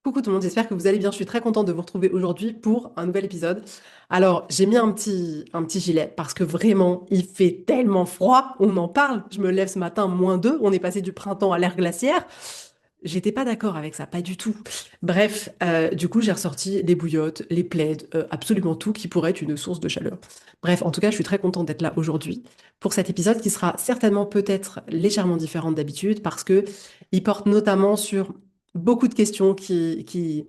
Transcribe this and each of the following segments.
Coucou tout le monde, j'espère que vous allez bien. Je suis très contente de vous retrouver aujourd'hui pour un nouvel épisode. Alors, j'ai mis un petit gilet parce que vraiment, il fait tellement froid. On en parle. Je me lève ce matin, -2. On est passé du printemps à l'ère glaciaire. J'étais pas d'accord avec ça, pas du tout. Bref, du coup, j'ai ressorti les bouillottes, les plaids, absolument tout qui pourrait être une source de chaleur. Bref, en tout cas, je suis très contente d'être là aujourd'hui pour cet épisode qui sera certainement peut-être légèrement différent d'habitude parce que il porte notamment sur beaucoup de questions qui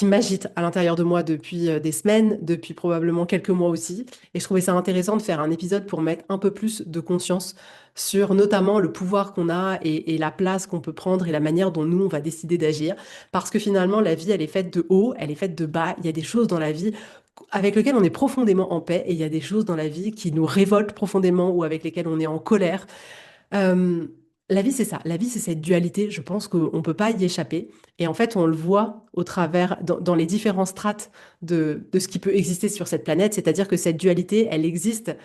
m'agitent à l'intérieur de moi depuis des semaines, depuis probablement quelques mois aussi. Et je trouvais ça intéressant de faire un épisode pour mettre un peu plus de conscience sur notamment le pouvoir qu'on a et la place qu'on peut prendre et la manière dont nous, on va décider d'agir. Parce que finalement, la vie, elle est faite de haut, elle est faite de bas. Il y a des choses dans la vie avec lesquelles on est profondément en paix et il y a des choses dans la vie qui nous révoltent profondément ou avec lesquelles on est en colère. Euh, la vie, c'est ça. La vie, c'est cette dualité. Je pense qu'on ne peut pas y échapper. Et en fait, on le voit au travers, dans les différents strates de ce qui peut exister sur cette planète. C'est-à-dire que cette dualité, elle existe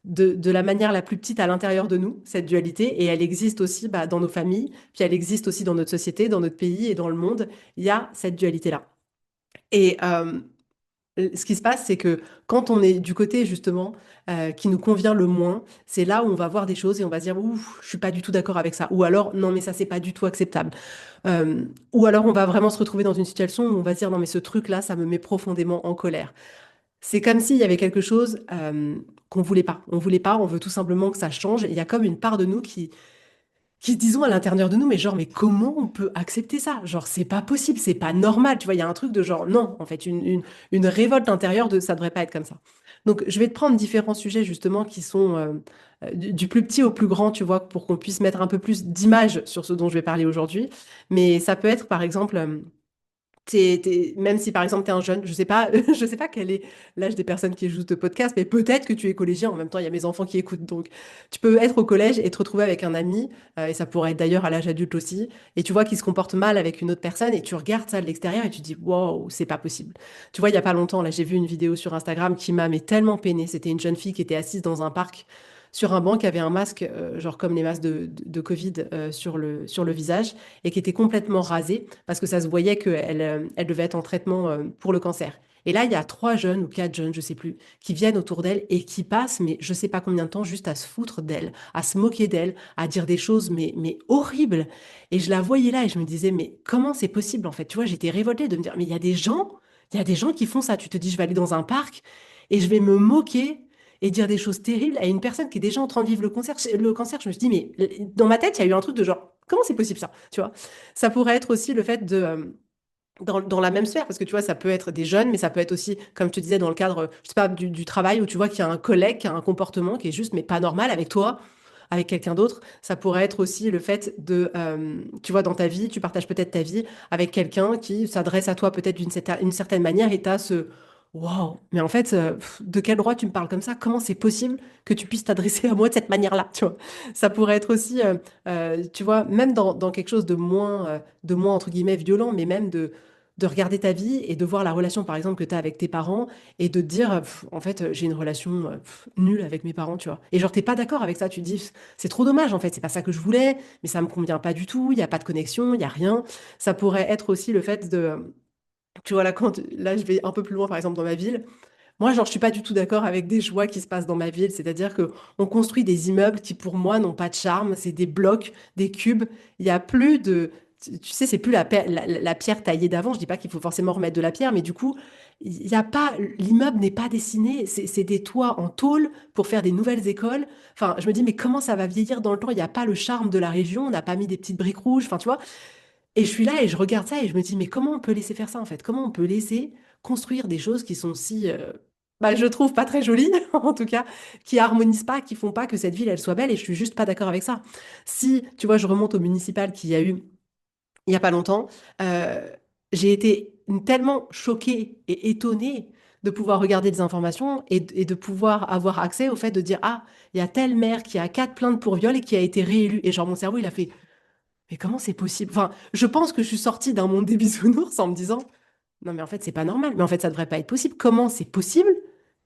de la manière la plus petite à l'intérieur de nous, cette dualité, et elle existe aussi dans nos familles, puis elle existe aussi dans notre société, dans notre pays et dans le monde. Il y a cette dualité-là. Et ce qui se passe, c'est que quand on est du côté justement qui nous convient le moins, c'est là où on va voir des choses et on va se dire, ouh, je suis pas du tout d'accord avec ça. Ou alors, non, mais ça, c'est pas du tout acceptable. Ou alors, on va vraiment se retrouver dans une situation où on va se dire, non, mais ce truc-là, ça me met profondément en colère. C'est comme s'il y avait quelque chose qu'on voulait pas. On voulait pas, on veut tout simplement que ça change. Il y a comme une part de nous qui disons à l'intérieur de nous, mais genre, mais comment on peut accepter ça? Genre, c'est pas possible, c'est pas normal. Tu vois, il y a un truc de genre, non, en fait, une révolte intérieure de ça devrait pas être comme ça. Donc, je vais te prendre différents sujets justement qui sont du plus petit au plus grand, tu vois, pour qu'on puisse mettre un peu plus d'image sur ce dont je vais parler aujourd'hui. Mais ça peut être, par exemple, même si par exemple tu es un jeune, je sais pas, je sais pas quel est l'âge des personnes qui écoutent ce podcast, mais peut-être que tu es collégien. En même temps, il y a mes enfants qui écoutent, donc tu peux être au collège et te retrouver avec un ami, et ça pourrait être d'ailleurs à l'âge adulte aussi, et tu vois qu'il se comporte mal avec une autre personne, et tu regardes ça de l'extérieur et tu dis, wow, c'est pas possible. Tu vois, il y a pas longtemps, là, j'ai vu une vidéo sur Instagram qui m'a mais tellement peinée. C'était une jeune fille qui était assise dans un parc sur un banc qui avait un masque, genre comme les masques de Covid sur le visage, et qui était complètement rasée parce que ça se voyait qu'elle elle devait être en traitement pour le cancer. Et là, il y a 3 jeunes ou 4 jeunes, je sais plus, qui viennent autour d'elle et qui passent, mais je sais pas combien de temps, juste à se foutre d'elle, à se moquer d'elle, à dire des choses, mais horribles. Et je la voyais là et je me disais, mais comment c'est possible en fait? Tu vois, j'étais révoltée de me dire, mais il y a des gens qui font ça. Tu te dis, je vais aller dans un parc et je vais me moquer et dire des choses terribles à une personne qui est déjà en train de vivre le cancer. Le cancer, je me suis dit, mais dans ma tête, il y a eu un truc de genre, comment c'est possible ça? Tu vois? Ça pourrait être aussi le fait dans la même sphère, parce que tu vois, ça peut être des jeunes, mais ça peut être aussi, comme je te disais, dans le cadre, je sais pas, du travail, où tu vois qu'il y a un collègue qui a un comportement qui est juste, mais pas normal avec toi, avec quelqu'un d'autre. Ça pourrait être aussi le fait tu vois, dans ta vie, tu partages peut-être ta vie avec quelqu'un qui s'adresse à toi peut-être une certaine manière et tu as ce... Wow, mais en fait, de quel droit tu me parles comme ça? Comment c'est possible que tu puisses t'adresser à moi de cette manière-là, tu vois? Ça pourrait être aussi, tu vois, même dans quelque chose de moins, entre guillemets, violent, mais même de regarder ta vie et de voir la relation, par exemple, que tu as avec tes parents et de te dire, en fait, j'ai une relation nulle avec mes parents, tu vois. Et genre, t'es pas d'accord avec ça, tu te dis, c'est trop dommage, en fait, c'est pas ça que je voulais, mais ça me convient pas du tout, il n'y a pas de connexion, il n'y a rien. Ça pourrait être aussi le fait tu vois, là, je vais un peu plus loin, par exemple, dans ma ville. Moi, genre, je suis pas du tout d'accord avec des choix qui se passent dans ma ville. C'est-à-dire que on construit des immeubles qui, pour moi, n'ont pas de charme. C'est des blocs, des cubes. Il y a plus de, tu sais, c'est plus la pierre taillée d'avant. Je dis pas qu'il faut forcément remettre de la pierre, mais du coup, il y a pas, l'immeuble n'est pas dessiné. C'est des toits en tôle pour faire des nouvelles écoles. Enfin, je me dis, mais comment ça va vieillir dans le temps? Il n'y a pas le charme de la région. On n'a pas mis des petites briques rouges. Enfin, tu vois. Et je suis là et je regarde ça et je me dis, mais comment on peut laisser faire ça en fait? Comment on peut laisser construire des choses qui sont si, je trouve pas très jolies, en tout cas, qui harmonisent pas, qui font pas que cette ville, elle soit belle et je suis juste pas d'accord avec ça. Si, tu vois, je remonte au municipal qu'il y a eu il y a pas longtemps, euh, j'ai été tellement choquée et étonnée de pouvoir regarder des informations et de pouvoir avoir accès au fait de dire, ah, il y a tel maire qui a 4 plaintes pour viol et qui a été réélu. Et genre, mon cerveau, il a fait, mais comment c'est possible? Enfin, je pense que je suis sortie d'un monde des bisounours en me disant, non, mais en fait, c'est pas normal. Mais en fait, ça devrait pas être possible. Comment c'est possible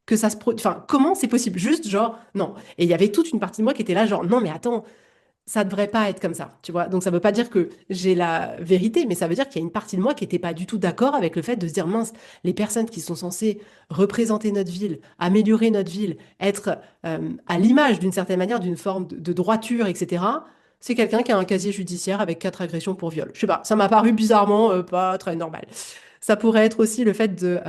que ça se produise? Enfin, comment c'est possible? Juste genre, non. Et il y avait toute une partie de moi qui était là, genre, non, mais attends, ça devrait pas être comme ça, tu vois. Donc ça veut pas dire que j'ai la vérité, mais ça veut dire qu'il y a une partie de moi qui n'était pas du tout d'accord avec le fait de se dire, mince, les personnes qui sont censées représenter notre ville, améliorer notre ville, être à l'image d'une certaine manière, d'une forme de droiture, etc. C'est quelqu'un qui a un casier judiciaire avec 4 agressions pour viol. Je sais pas, ça m'a paru bizarrement pas très normal. Ça pourrait être aussi le fait de,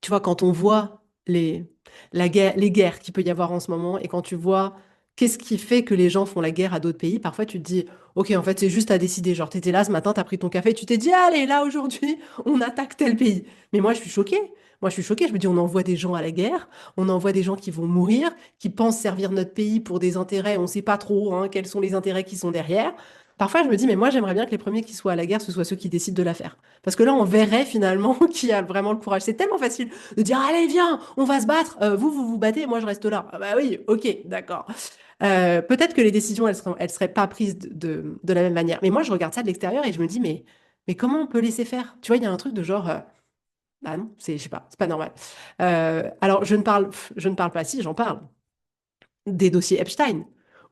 tu vois, quand on voit les guerres qu'il peut y avoir en ce moment et quand tu vois qu'est-ce qui fait que les gens font la guerre à d'autres pays, parfois tu te dis, ok, en fait, c'est juste à décider. Genre, t'étais là ce matin, t'as pris ton café, tu t'es dit, allez, là, aujourd'hui, on attaque tel pays. Mais moi, je suis choquée. Moi, je suis choquée. Je me dis, on envoie des gens à la guerre, on envoie des gens qui vont mourir, qui pensent servir notre pays pour des intérêts. On ne sait pas trop hein, quels sont les intérêts qui sont derrière. Parfois, je me dis, mais moi, j'aimerais bien que les premiers qui soient à la guerre, ce soient ceux qui décident de la faire. Parce que là, on verrait finalement qui a vraiment le courage. C'est tellement facile de dire, allez, viens, on va se battre. Vous vous battez, moi, je reste là. Ah bah oui, ok, d'accord. Peut-être que les décisions, elles seraient pas prises de la même manière. Mais moi, je regarde ça de l'extérieur et je me dis, mais comment on peut laisser faire? Tu vois, il y a un truc de genre, bah non, je sais pas, c'est pas normal. Alors, je ne parle pas, si, j'en parle des dossiers Epstein,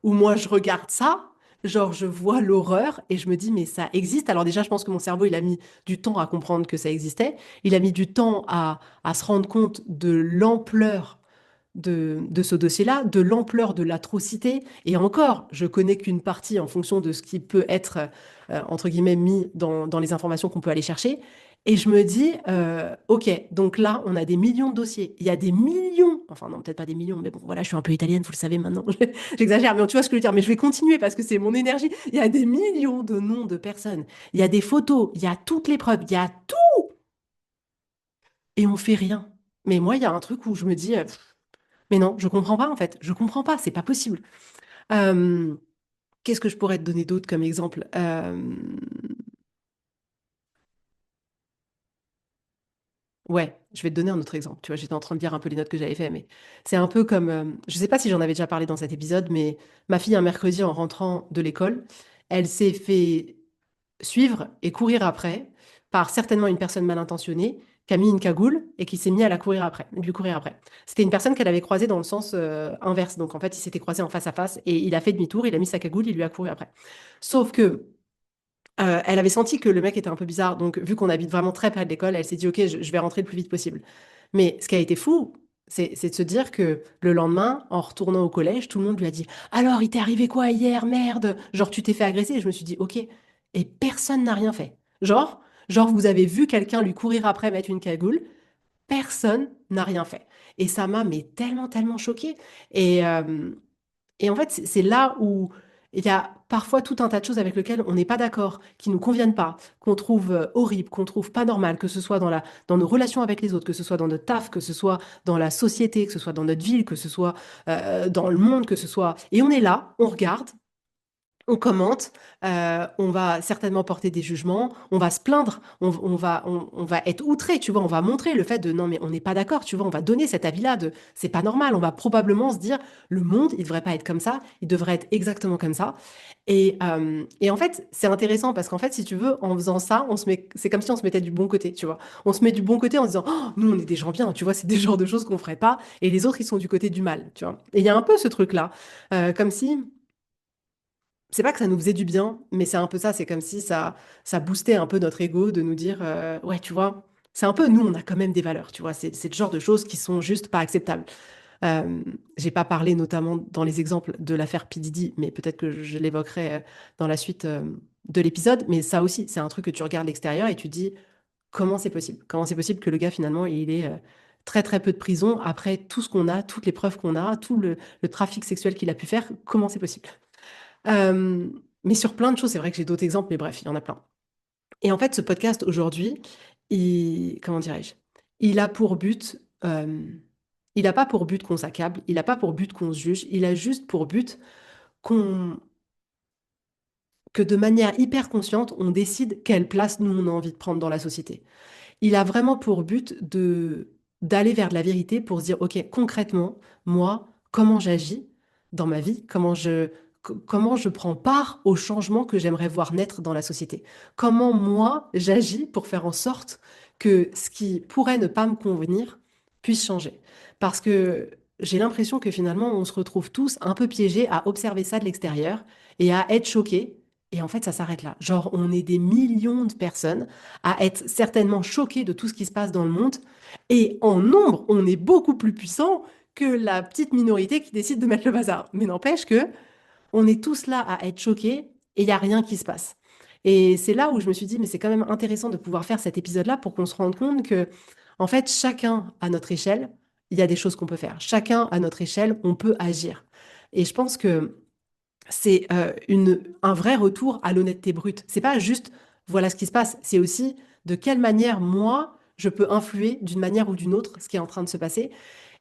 où moi je regarde ça, genre je vois l'horreur et je me dis mais ça existe. Alors déjà je pense que mon cerveau il a mis du temps à comprendre que ça existait, il a mis du temps à se rendre compte de l'ampleur de ce dossier-là, de l'ampleur de l'atrocité. Et encore, je connais qu'une partie en fonction de ce qui peut être, entre guillemets, mis dans les informations qu'on peut aller chercher. Et je me dis, OK, donc là, on a des millions de dossiers. Il y a des millions, enfin non, peut-être pas des millions, mais bon, voilà, je suis un peu italienne, vous le savez maintenant. J'exagère, mais tu vois ce que je veux dire. Mais je vais continuer parce que c'est mon énergie. Il y a des millions de noms de personnes. Il y a des photos, il y a toutes les preuves, il y a tout. Et on fait rien. Mais moi, il y a un truc où je me dis, mais non, je comprends pas en fait. Je comprends pas, c'est pas possible. Euh, Qu'est-ce que je pourrais te donner d'autre comme exemple? Ouais, je vais te donner un autre exemple. Tu vois, j'étais en train de dire un peu les notes que j'avais fait, mais c'est un peu comme, je sais pas si j'en avais déjà parlé dans cet épisode, mais ma fille un mercredi en rentrant de l'école, elle s'est fait suivre et courir après par certainement une personne mal intentionnée qui a mis une cagoule et qui s'est mis à la courir après, lui courir après. C'était une personne qu'elle avait croisée dans le sens inverse, donc en fait, ils s'étaient croisés en face à face et il a fait demi-tour, il a mis sa cagoule, il lui a couru après. Sauf que elle avait senti que le mec était un peu bizarre, donc vu qu'on habite vraiment très près de l'école, elle s'est dit, ok, je vais rentrer le plus vite possible. Mais ce qui a été fou, c'est de se dire que le lendemain, en retournant au collège, tout le monde lui a dit, alors, il t'est arrivé quoi hier, merde? Genre, tu t'es fait agresser? Et je me suis dit, ok, et personne n'a rien fait. Genre, vous avez vu quelqu'un lui courir après mettre une cagoule, personne n'a rien fait. Et ça m'a mais tellement, tellement choquée. Et en fait, c'est là où il y a parfois tout un tas de choses avec lesquelles on n'est pas d'accord, qui nous conviennent pas, qu'on trouve horribles, qu'on trouve pas normal, que ce soit dans nos relations avec les autres, que ce soit dans notre taf, que ce soit dans la société, que ce soit dans notre ville, que ce soit dans le monde, que ce soit... Et on est là, on regarde, on commente, on va certainement porter des jugements, on va se plaindre, on va être outré, tu vois, on va montrer le fait de non, mais on n'est pas d'accord, tu vois, on va donner cet avis-là de c'est pas normal, on va probablement se dire le monde, il devrait pas être comme ça, il devrait être exactement comme ça. Et en fait, c'est intéressant parce qu'en fait, si tu veux, en faisant ça, c'est comme si on se mettait du bon côté, tu vois. On se met du bon côté en se disant, oh, nous, on est des gens bien, tu vois, c'est des genres de choses qu'on ferait pas, et les autres, ils sont du côté du mal, tu vois. Et il y a un peu ce truc-là, comme si c'est pas que ça nous faisait du bien, mais c'est un peu ça. C'est comme si ça boostait un peu notre ego de nous dire, ouais, tu vois, c'est un peu, nous, on a quand même des valeurs, tu vois. C'est le genre de choses qui sont juste pas acceptables. Euh, j'ai pas parlé notamment dans les exemples de l'affaire P. Diddy, mais peut-être que je l'évoquerai dans la suite de l'épisode. Mais ça aussi, c'est un truc que tu regardes de l'extérieur et tu dis, comment c'est possible? Comment c'est possible que le gars, finalement, il ait très très peu de prison après tout ce qu'on a, toutes les preuves qu'on a, tout le trafic sexuel qu'il a pu faire, comment c'est possible? Euh, mais sur plein de choses, c'est vrai que j'ai d'autres exemples, mais bref, il y en a plein. Et en fait, ce podcast aujourd'hui, comment dirais-je, il a pour but, il n'a pas pour but qu'on s'accable, il n'a pas pour but qu'on se juge, il a juste pour but qu'on, que de manière hyper consciente, on décide quelle place nous on a envie de prendre dans la société. Il a vraiment pour but d'aller vers de la vérité pour se dire, OK, concrètement, moi, comment j'agis dans ma vie, comment je prends part au changement que j'aimerais voir naître dans la société. Comment moi, j'agis pour faire en sorte que ce qui pourrait ne pas me convenir puisse changer. Parce que j'ai l'impression que finalement, on se retrouve tous un peu piégés à observer ça de l'extérieur et à être choqué. Et en fait, ça s'arrête là. Genre, on est des millions de personnes à être certainement choqués de tout ce qui se passe dans le monde. Et en nombre, on est beaucoup plus puissant que la petite minorité qui décide de mettre le bazar. Mais n'empêche que on est tous là à être choqués et il n'y a rien qui se passe. Et c'est là où je me suis dit, mais c'est quand même intéressant de pouvoir faire cet épisode-là pour qu'on se rende compte que, en fait, chacun à notre échelle, il y a des choses qu'on peut faire. Chacun à notre échelle, on peut agir. Et je pense que c'est un vrai retour à l'honnêteté brute. C'est pas juste voilà ce qui se passe, c'est aussi de quelle manière moi je peux influer d'une manière ou d'une autre ce qui est en train de se passer.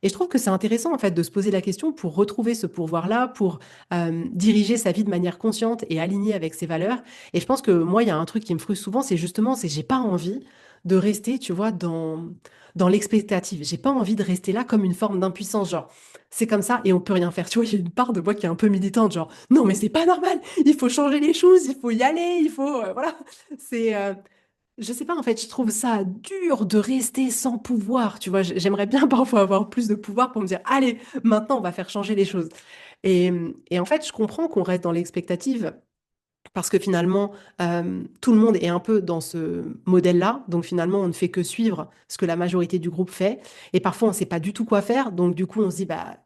Et je trouve que c'est intéressant en fait de se poser la question pour retrouver ce pouvoir-là, pour diriger sa vie de manière consciente et alignée avec ses valeurs. Et je pense que moi, il y a un truc qui me frustre souvent, c'est justement, c'est j'ai pas envie de rester, tu vois, dans l'expectative. J'ai pas envie de rester là comme une forme d'impuissance, genre c'est comme ça et on peut rien faire. Tu vois, il y a une part de moi qui est un peu militante, genre non mais c'est pas normal, il faut changer les choses, il faut y aller, il faut voilà. C'est je sais pas en fait, je trouve ça dur de rester sans pouvoir. Tu vois, j'aimerais bien parfois avoir plus de pouvoir pour me dire allez, maintenant on va faire changer les choses. Et en fait, je comprends qu'on reste dans l'expectative parce que finalement, tout le monde est un peu dans ce modèle-là. Donc finalement, on ne fait que suivre ce que la majorité du groupe fait. Et parfois, on ne sait pas du tout quoi faire. Donc du coup, on se dit, bah,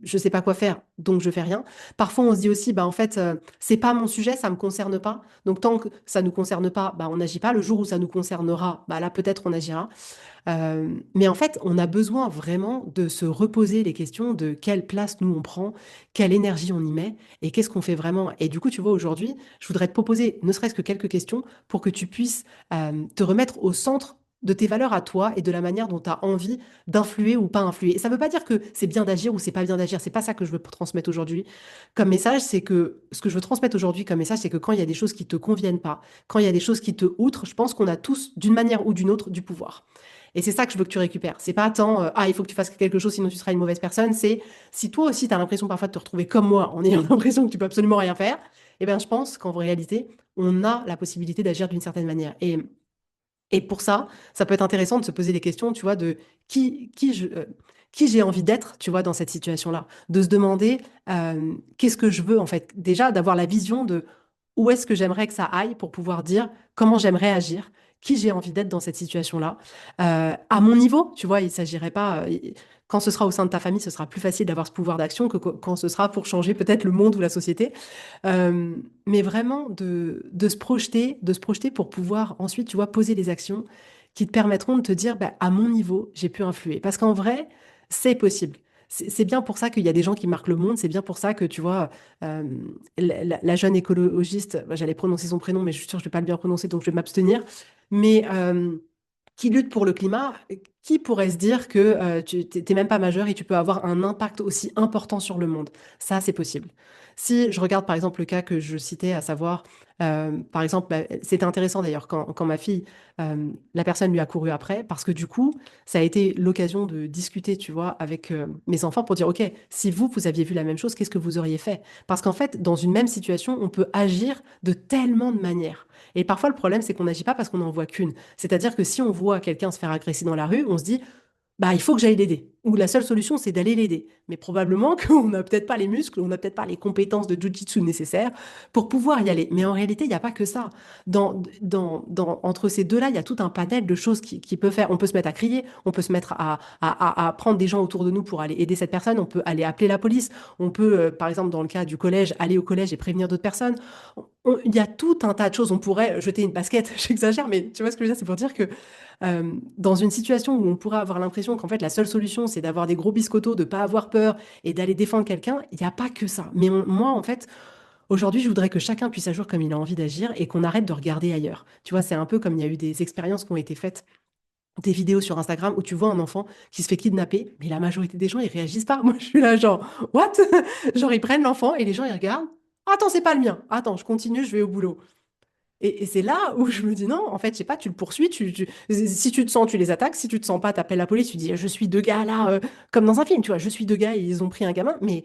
je ne sais pas quoi faire, donc je fais rien. Parfois, on se dit aussi, bah, en fait, c'est pas mon sujet, ça ne me concerne pas. Donc tant que ça ne nous concerne pas, bah, on n'agit pas. Le jour où ça nous concernera, bah, là, peut-être on agira. Mais en fait, on a besoin vraiment de se reposer les questions de quelle place nous on prend, quelle énergie on y met et qu'est-ce qu'on fait vraiment. Et du coup, tu vois, aujourd'hui, je voudrais te proposer ne serait-ce que quelques questions pour que tu puisses te remettre au centre de tes valeurs à toi et de la manière dont tu as envie d'influer ou pas influer. Et ça ne veut pas dire que c'est bien d'agir ou c'est pas bien d'agir. C'est pas ça que je veux transmettre aujourd'hui comme message. C'est que ce que je veux transmettre aujourd'hui comme message, c'est que quand il y a des choses qui te conviennent pas, quand il y a des choses qui te outrent, je pense qu'on a tous, d'une manière ou d'une autre, du pouvoir. Et c'est ça que je veux que tu récupères. C'est pas tant, ah, il faut que tu fasses quelque chose, sinon tu seras une mauvaise personne. C'est, si toi aussi, tu as l'impression parfois de te retrouver comme moi, en ayant l'impression que tu peux absolument rien faire, eh bien, je pense qu'en réalité, on a la possibilité d'agir d'une certaine manière. Et pour ça, ça peut être intéressant de se poser des questions, tu vois, de qui j'ai envie d'être, tu vois, dans cette situation-là. De se demander, qu'est-ce que je veux, en fait. Déjà, d'avoir la vision de où est-ce que j'aimerais que ça aille pour pouvoir dire comment j'aimerais agir, qui j'ai envie d'être dans cette situation-là. À mon niveau, tu vois, il ne s'agirait pas, quand ce sera au sein de ta famille, ce sera plus facile d'avoir ce pouvoir d'action que quand ce sera pour changer peut-être le monde ou la société. Euh, mais vraiment de se projeter pour pouvoir ensuite, tu vois, poser des actions qui te permettront de te dire, bah, à mon niveau, j'ai pu influer. Parce qu'en vrai, c'est possible. C'est bien pour ça qu'il y a des gens qui marquent le monde. C'est bien pour ça que, tu vois, euh, la jeune écologiste, bah, j'allais prononcer son prénom, mais je suis sûre que je ne vais pas le bien prononcer, donc je vais m'abstenir. Mais qui lutte pour le climat, qui pourrait se dire que tu n'es même pas majeur et tu peux avoir un impact aussi important sur le monde? Ça, c'est possible. Si je regarde par exemple le cas que je citais, à savoir, par exemple, bah, c'était intéressant d'ailleurs quand ma fille, la personne lui a couru après, parce que du coup, ça a été l'occasion de discuter, tu vois, avec mes enfants pour dire, OK, si vous, vous aviez vu la même chose, qu'est-ce que vous auriez fait? Parce qu'en fait, dans une même situation, on peut agir de tellement de manières. Et parfois, le problème, c'est qu'on n'agit pas parce qu'on n'en voit qu'une. C'est-à-dire que si on voit quelqu'un se faire agresser dans la rue, on se dit, bah, il faut que j'aille l'aider. Ou la seule solution, c'est d'aller l'aider. Mais probablement qu'on n'a peut-être pas les muscles, on n'a peut-être pas les compétences de jiu-jitsu nécessaires pour pouvoir y aller. Mais en réalité, il n'y a pas que ça. Entre ces deux-là, il y a tout un panel de choses qui peut faire. On peut se mettre à crier, on peut se mettre à prendre des gens autour de nous pour aller aider cette personne, on peut aller appeler la police, on peut, par exemple, dans le cas du collège, aller au collège et prévenir d'autres personnes. Il y a tout un tas de choses. On pourrait jeter une basket, j'exagère, mais tu vois ce que je veux dire, c'est pour dire que dans une situation où on pourrait avoir l'impression qu'en fait la seule solution c'est d'avoir des gros biscottos, de pas avoir peur et d'aller défendre quelqu'un, il n'y a pas que ça. Mais moi en fait, aujourd'hui je voudrais que chacun puisse agir comme il a envie d'agir et qu'on arrête de regarder ailleurs. Tu vois, c'est un peu comme il y a eu des expériences qui ont été faites, des vidéos sur Instagram où tu vois un enfant qui se fait kidnapper, mais la majorité des gens ils réagissent pas. Moi je suis là genre what? Genre ils prennent l'enfant et les gens ils regardent. Attends, c'est pas le mien. Attends, je continue, je vais au boulot. Et c'est là où je me dis non, en fait, je sais pas, tu le poursuis, si tu te sens, tu les attaques, si tu te sens pas, t'appelles la police, tu dis je suis deux gars là, comme dans un film, tu vois, je suis deux gars et ils ont pris un gamin, mais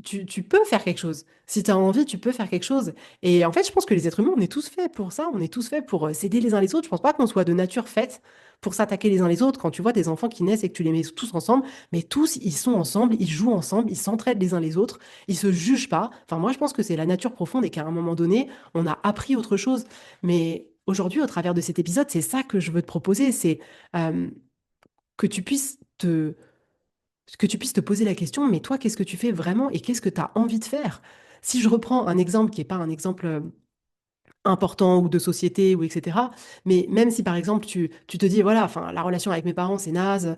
tu peux faire quelque chose. Si tu as envie, tu peux faire quelque chose. Et en fait, je pense que les êtres humains, on est tous faits pour ça. On est tous faits pour s'aider les uns les autres. Je pense pas qu'on soit de nature faite pour s'attaquer les uns les autres. Quand tu vois des enfants qui naissent et que tu les mets tous ensemble, mais tous, ils sont ensemble, ils jouent ensemble, ils s'entraident les uns les autres, ils se jugent pas. Enfin, moi, je pense que c'est la nature profonde et qu'à un moment donné, on a appris autre chose. Mais aujourd'hui, au travers de cet épisode, c'est ça que je veux te proposer, c'est euh, que tu puisses te poser la question, mais toi, qu'est-ce que tu fais vraiment et qu'est-ce que tu as envie de faire? Si je reprends un exemple qui n'est pas un exemple important ou de société ou etc. Mais même si par exemple tu te dis voilà, enfin la relation avec mes parents c'est naze,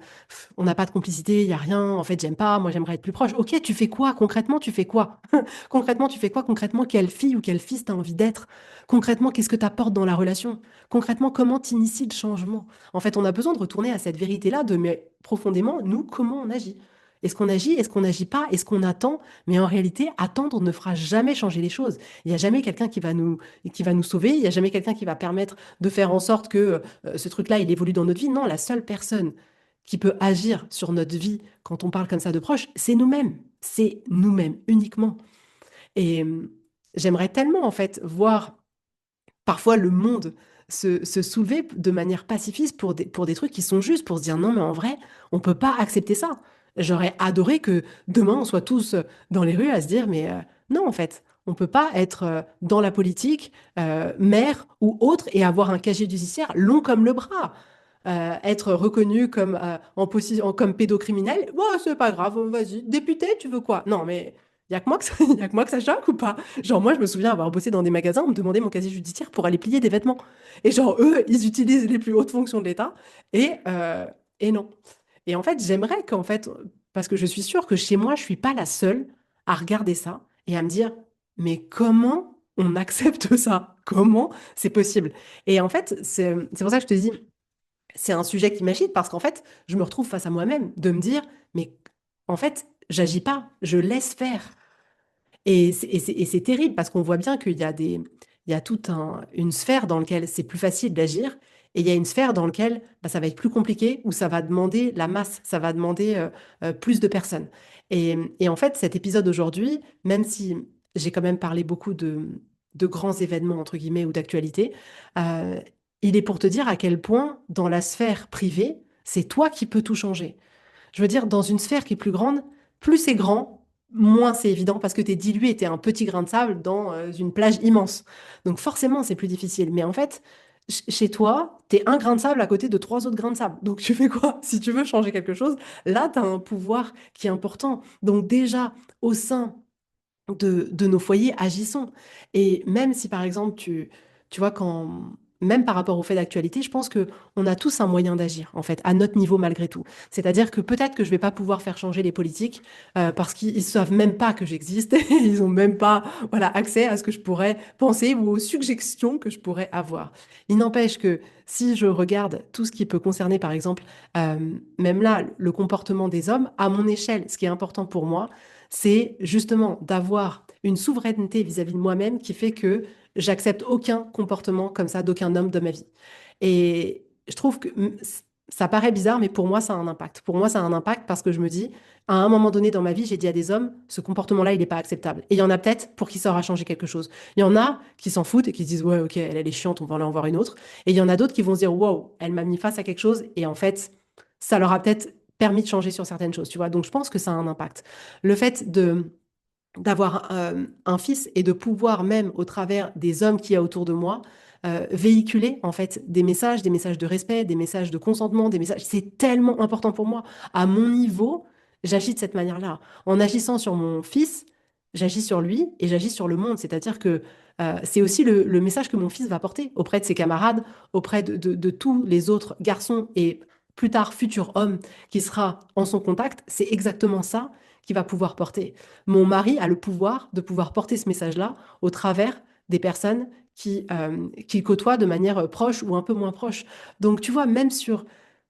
on n'a pas de complicité, il y a rien, en fait j'aime pas, moi j'aimerais être plus proche. Ok, tu fais quoi concrètement? Tu fais quoi? Concrètement, tu fais quoi? Concrètement, quelle fille ou quel fils t'as envie d'être? Concrètement, qu'est-ce que tu apportes dans la relation? Concrètement, comment t'inities le changement? En fait, on a besoin de retourner à cette vérité-là de mais profondément, nous, comment on agit? Est-ce qu'on agit? Est-ce qu'on n'agit pas? Est-ce qu'on attend? Mais en réalité, attendre ne fera jamais changer les choses. Il n'y a jamais quelqu'un qui va nous sauver. Il n'y a jamais quelqu'un qui va permettre de faire en sorte que ce truc-là, il évolue dans notre vie. Non, la seule personne qui peut agir sur notre vie quand on parle comme ça de proches, c'est nous-mêmes. C'est nous-mêmes uniquement. Et j'aimerais tellement, en fait, voir parfois le monde se soulever de manière pacifiste pour des trucs qui sont justes, pour se dire non, mais en vrai, on peut pas accepter ça. J'aurais adoré que demain, on soit tous dans les rues à se dire, mais non, en fait, on peut pas être dans la politique, maire ou autre, et avoir un casier judiciaire long comme le bras. Être reconnu comme, comme pédocriminel, bon, c'est pas grave, vas-y, député, tu veux quoi? Non, mais il y a que moi que ça, y a que moi que ça choque ou pas? Genre, moi, je me souviens avoir bossé dans des magasins, on me demandait mon casier judiciaire pour aller plier des vêtements. Et genre, eux, ils utilisent les plus hautes fonctions de l'État. Et non. Et en fait, j'aimerais qu'en fait, parce que je suis sûre que chez moi, je suis pas la seule à regarder ça et à me dire, mais comment on accepte ça? Comment c'est possible? Et en fait, c'est pour ça que je te dis, c'est un sujet qui m'agite parce qu'en fait, je me retrouve face à moi-même de me dire, mais en fait, j'agis pas, je laisse faire. Et c'est terrible parce qu'on voit bien il y a toute une sphère dans laquelle c'est plus facile d'agir et il y a une sphère dans laquelle bah, ça va être plus compliqué où ça va demander la masse, ça va demander plus de personnes. Et en fait, cet épisode aujourd'hui, même si j'ai quand même parlé beaucoup de grands événements, entre guillemets, ou d'actualité, euh, il est pour te dire à quel point dans la sphère privée, c'est toi qui peux tout changer. Je veux dire, dans une sphère qui est plus grande, plus c'est grand, moins c'est évident parce que tu es dilué, tu es un petit grain de sable dans une plage immense. Donc forcément, c'est plus difficile. Mais en fait, chez toi, tu es un grain de sable à côté de trois autres grains de sable. Donc tu fais quoi? Si tu veux changer quelque chose, là, tu as un pouvoir qui est important. Donc déjà, au sein de nos foyers, agissons. Et même si, par exemple, tu vois, même par rapport au fait d'actualité, je pense que on a tous un moyen d'agir, en fait, à notre niveau malgré tout. C'est-à-dire que peut-être que je vais pas pouvoir faire changer les politiques parce qu'ils savent même pas que j'existe, ils ont même pas, voilà, accès à ce que je pourrais penser ou aux suggestions que je pourrais avoir. Il n'empêche que si je regarde tout ce qui peut concerner, par exemple, même là, le comportement des hommes, à mon échelle, ce qui est important pour moi, c'est justement d'avoir une souveraineté vis-à-vis de moi-même qui fait que j'accepte aucun comportement comme ça d'aucun homme de ma vie. Et je trouve que ça paraît bizarre, mais pour moi, ça a un impact. Pour moi, ça a un impact parce que je me dis, à un moment donné dans ma vie, j'ai dit à des hommes, ce comportement-là, il n'est pas acceptable. Et il y en a peut-être pour qui ça aura changé quelque chose. Il y en a qui s'en foutent et qui se disent, ouais, ok, elle est chiante, on va aller en voir une autre. Et il y en a d'autres qui vont se dire, wow, elle m'a mis face à quelque chose. Et en fait, ça leur a peut-être permis de changer sur certaines choses, tu vois. Donc, je pense que ça a un impact. Le fait d'avoir un fils et de pouvoir même au travers des hommes qu'il y a autour de moi véhiculer en fait des messages de respect, des messages de consentement, des messages. C'est tellement important pour moi. À mon niveau, j'agis de cette manière-là. En agissant sur mon fils, j'agis sur lui et j'agis sur le monde. C'est-à-dire que c'est aussi le message que mon fils va porter auprès de ses camarades, auprès de tous les autres garçons et plus tard futur homme qui sera en son contact. C'est exactement ça qu'il va pouvoir porter. Mon mari a le pouvoir de pouvoir porter ce message-là au travers des personnes qui côtoient de manière proche ou un peu moins proche. Donc, tu vois, même sur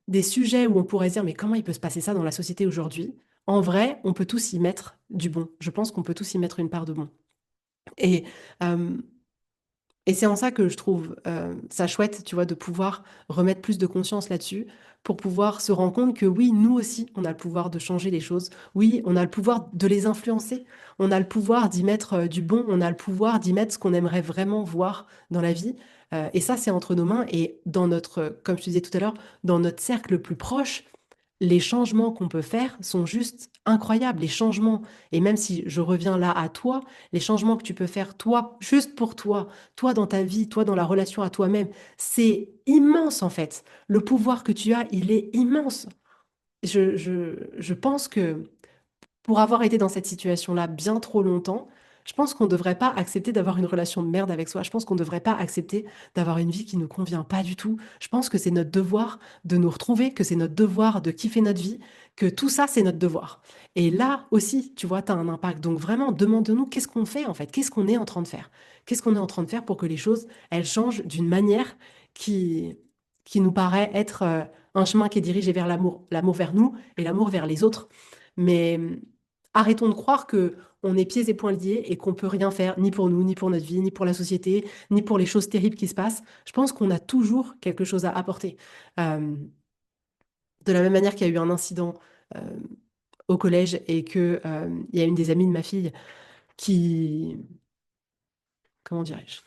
des sujets où on pourrait se dire, mais comment il peut se passer ça dans la société aujourd'hui? En vrai, on peut tous y mettre du bon. Je pense qu'on peut tous y mettre une part de bon. Et, euh, Et c'est en ça que je trouve ça chouette, tu vois, de pouvoir remettre plus de conscience là-dessus pour pouvoir se rendre compte que oui, nous aussi, on a le pouvoir de changer les choses. Oui, on a le pouvoir de les influencer. On a le pouvoir d'y mettre du bon. On a le pouvoir d'y mettre ce qu'on aimerait vraiment voir dans la vie. Et ça, c'est entre nos mains et dans notre, comme je te disais tout à l'heure, dans notre cercle le plus proche les changements qu'on peut faire sont juste incroyables. Les changements, et même si je reviens là à toi, les changements que tu peux faire toi, juste pour toi dans ta vie, toi dans la relation à toi-même, c'est immense en fait. Le pouvoir que tu as, il est immense. Je pense que pour avoir été dans cette situation-là bien trop longtemps, je pense qu'on ne devrait pas accepter d'avoir une relation de merde avec soi. Je pense qu'on ne devrait pas accepter d'avoir une vie qui ne nous convient pas du tout. Je pense que c'est notre devoir de nous retrouver, que c'est notre devoir de kiffer notre vie, que tout ça, c'est notre devoir. Et là aussi, tu vois, tu as un impact. Donc vraiment, demande-nous qu'est-ce qu'on fait en fait, qu'est-ce qu'on est en train de faire. Qu'est-ce qu'on est en train de faire pour que les choses, elles changent d'une manière qui, qui nous paraît être un chemin qui est dirigé vers l'amour, l'amour vers nous et l'amour vers les autres. Mais arrêtons de croire que on est pieds et poings liés et qu'on peut rien faire, ni pour nous, ni pour notre vie, ni pour la société, ni pour les choses terribles qui se passent. Je pense qu'on a toujours quelque chose à apporter. Euh, de la même manière qu'il y a eu un incident euh, au collège et que il y a une des amies de ma fille qui, comment dirais-je?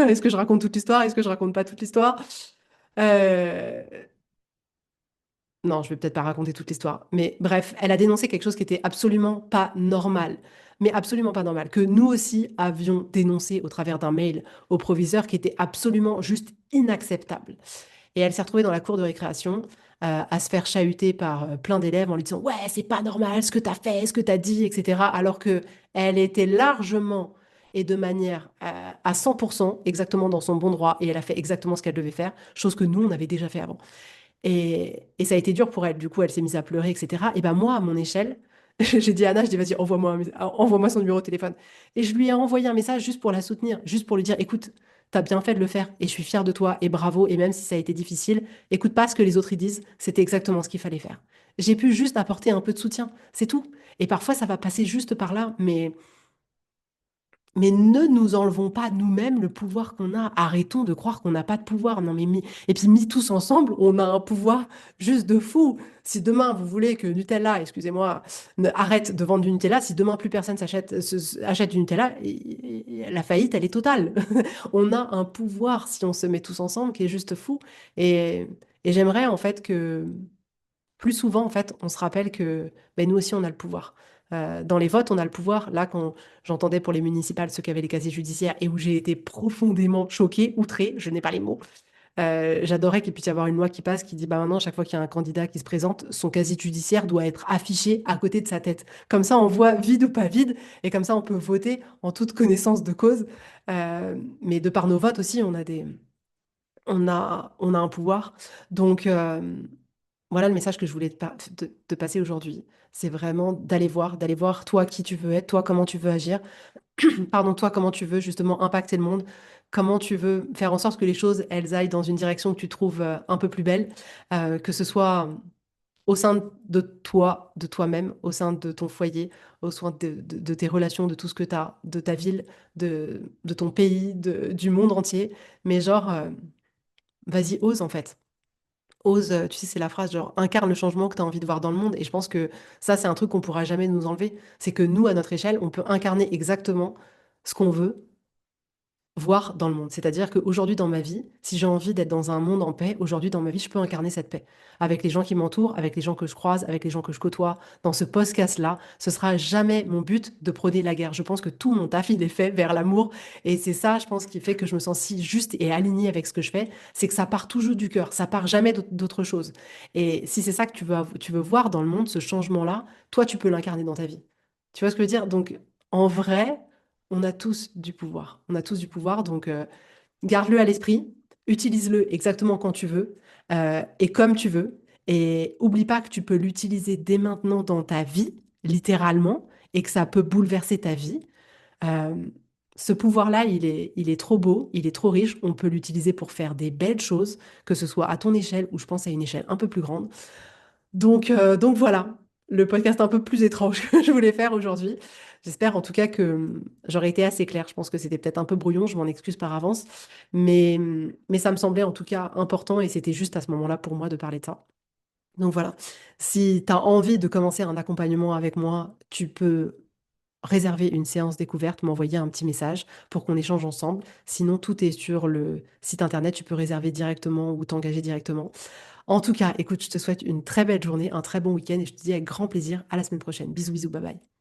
Est-ce que je raconte toute l'histoire? Est-ce que je raconte pas toute l'histoire? Euh, Non, je vais peut-être pas raconter toute l'histoire. Mais bref, elle a dénoncé quelque chose qui était absolument pas normal. Mais absolument pas normal. Que nous aussi avions dénoncé au travers d'un mail au proviseur qui était absolument juste inacceptable. Et elle s'est retrouvée dans la cour de récréation à se faire chahuter par plein d'élèves en lui disant, ouais, c'est pas normal ce que tu as fait, ce que tu as dit, etc. Alors que elle était largement et de manière à 100% exactement dans son bon droit et elle a fait exactement ce qu'elle devait faire, chose que nous, on avait déjà fait avant. Et ça a été dur pour elle. Du coup, elle s'est mise à pleurer, etc. Et ben moi, à mon échelle, j'ai dit à Anna, je dis, vas-y, envoie-moi son numéro de téléphone. Et je lui ai envoyé un message juste pour la soutenir, juste pour lui dire, écoute, t'as bien fait de le faire et je suis fière de toi et bravo. Et même si ça a été difficile, écoute pas ce que les autres y disent, c'était exactement ce qu'il fallait faire. J'ai pu juste apporter un peu de soutien, c'est tout. Et parfois, ça va passer juste par là, mais ne nous enlevons pas nous-mêmes le pouvoir qu'on a. Arrêtons de croire qu'on n'a pas de pouvoir. Non, mais et puis mis tous ensemble, on a un pouvoir juste de fou. Si demain vous voulez que Nutella, excusez-moi, arrête de vendre du Nutella, si demain plus personne achète du Nutella, la faillite, elle est totale. On a un pouvoir si on se met tous ensemble qui est juste fou. Et, et j'aimerais en fait que plus souvent, en fait, on se rappelle que ben, nous aussi, on a le pouvoir. Dans les votes, on a le pouvoir. Là, quand j'entendais pour les municipales ceux qui avaient les casiers judiciaires et où j'ai été profondément choquée, outrée, je n'ai pas les mots. J'adorais qu'il puisse y avoir une loi qui passe qui dit bah maintenant, chaque fois qu'il y a un candidat qui se présente, son casier judiciaire doit être affiché à côté de sa tête. Comme ça, on voit vide ou pas vide et comme ça, on peut voter en toute connaissance de cause. Mais de par nos votes aussi, on a un pouvoir. Donc, voilà le message que je voulais te passer aujourd'hui. C'est vraiment d'aller voir toi qui tu veux être, toi comment tu veux agir, pardon, toi comment tu veux justement impacter le monde, comment tu veux faire en sorte que les choses, elles aillent dans une direction que tu trouves un peu plus belle, que ce soit au sein de toi, de toi-même, au sein de ton foyer, au sein de tes relations, de tout ce que tu as, de ta ville, de ton pays, du monde entier. Mais genre, vas-y, ose en fait. Ose, tu sais, c'est la phrase genre incarne le changement que tu as envie de voir dans le monde. Et je pense que ça, c'est un truc qu'on pourra jamais nous enlever. C'est que nous, à notre échelle, on peut incarner exactement ce qu'on veut voir dans le monde. C'est-à-dire qu'aujourd'hui dans ma vie, si j'ai envie d'être dans un monde en paix, aujourd'hui dans ma vie, je peux incarner cette paix. Avec les gens qui m'entourent, avec les gens que je croise, avec les gens que je côtoie. Dans ce podcast-là, ce sera jamais mon but de prôner la guerre. Je pense que tout mon taf, il est fait vers l'amour. Et c'est ça, je pense, qui fait que je me sens si juste et alignée avec ce que je fais. C'est que ça part toujours du cœur. Ça part jamais d'autre chose. Et si c'est ça que tu veux voir dans le monde, ce changement-là, toi, tu peux l'incarner dans ta vie. Tu vois ce que je veux dire? Donc, en vrai, on a tous du pouvoir. On a tous du pouvoir, donc garde-le à l'esprit, utilise-le exactement quand tu veux et comme tu veux. Et oublie pas que tu peux l'utiliser dès maintenant dans ta vie, littéralement, et que ça peut bouleverser ta vie. Euh, Ce pouvoir-là, il est trop beau, il est trop riche. On peut l'utiliser pour faire des belles choses, que ce soit à ton échelle ou je pense à une échelle un peu plus grande. Donc voilà. le podcast un peu plus étrange que je voulais faire aujourd'hui. J'espère en tout cas que j'aurais été assez claire. Je pense que c'était peut-être un peu brouillon, je m'en excuse par avance. Mais ça me semblait en tout cas important et c'était juste à ce moment-là pour moi de parler de ça. Donc voilà, si tu as envie de commencer un accompagnement avec moi, tu peux réserver une séance découverte, m'envoyer un petit message pour qu'on échange ensemble. Sinon, tout est sur le site internet, tu peux réserver directement ou t'engager directement. En tout cas, écoute, je te souhaite une très belle journée, un très bon week-end et je te dis avec grand plaisir à la semaine prochaine. Bisous, bisous, bye bye.